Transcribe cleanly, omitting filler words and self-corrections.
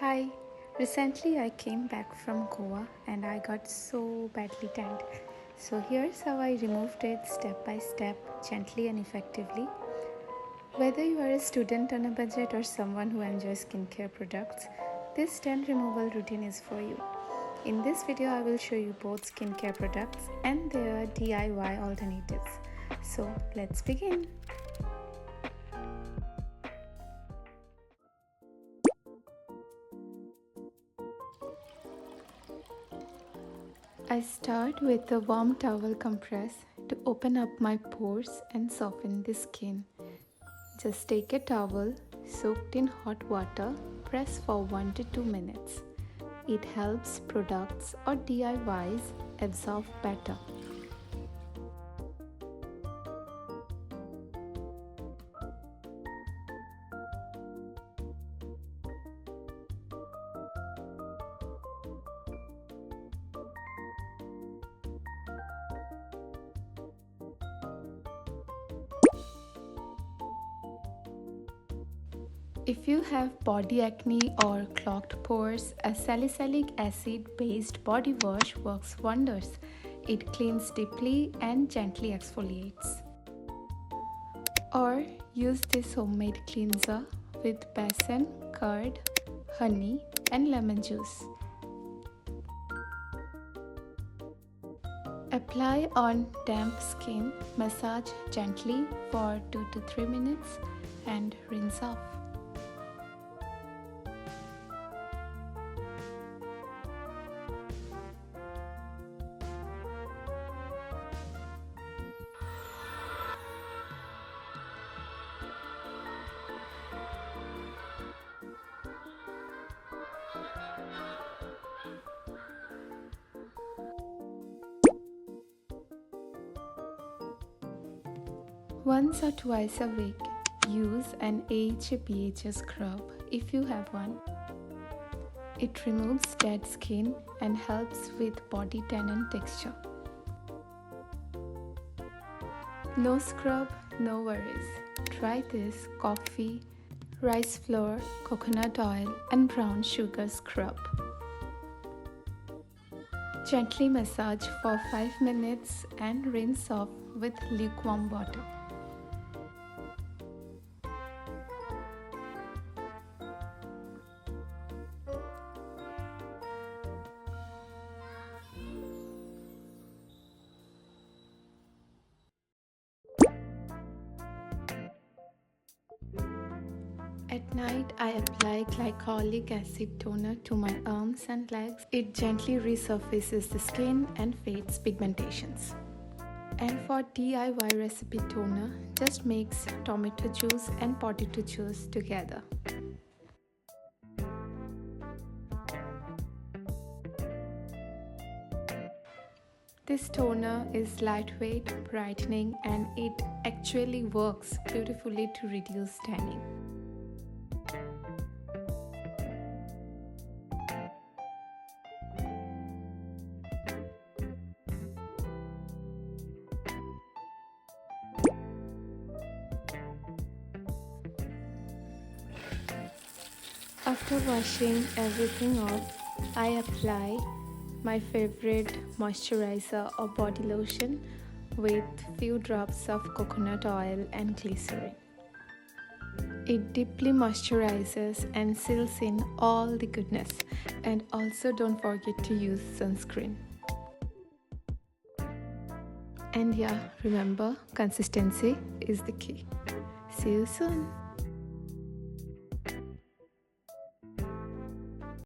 Hi, recently I came back from Goa and I got so badly tanned. So here's how I removed it step by step, gently and effectively. Whether you are a student on a budget or someone who enjoys skincare products, this tan removal routine is for you. In this video, I will show you both skincare products and their DIY alternatives. So let's begin. I start with a warm towel compress to open up my pores and soften the skin. Just take a towel soaked in hot water, press for 1 to 2 minutes. It helps products or DIYs absorb better. If you have body acne or clogged pores, a salicylic acid based body wash works wonders. It cleans deeply and gently exfoliates. Or use this homemade cleanser with besan, curd, honey and lemon juice. Apply on damp skin, massage gently for 2 to 3 minutes and rinse off. Once or twice a week, use an AHA/BHA scrub if you have one. It removes dead skin and helps with body tan and texture. No scrub, no worries. Try this coffee, rice flour, coconut oil and brown sugar scrub. Gently massage for 5 minutes and rinse off with lukewarm water. At night, I apply glycolic acid toner to my arms and legs. It gently resurfaces the skin and fades pigmentations. And for DIY recipe toner, just mix tomato juice and potato juice together. This toner is lightweight, brightening, and it actually works beautifully to reduce tanning. After washing everything off, I apply my favorite moisturizer or body lotion with few drops of coconut oil and glycerin. It deeply moisturizes and seals in all the goodness. And also don't forget to use sunscreen. And yeah, remember, consistency is the key. See you soon.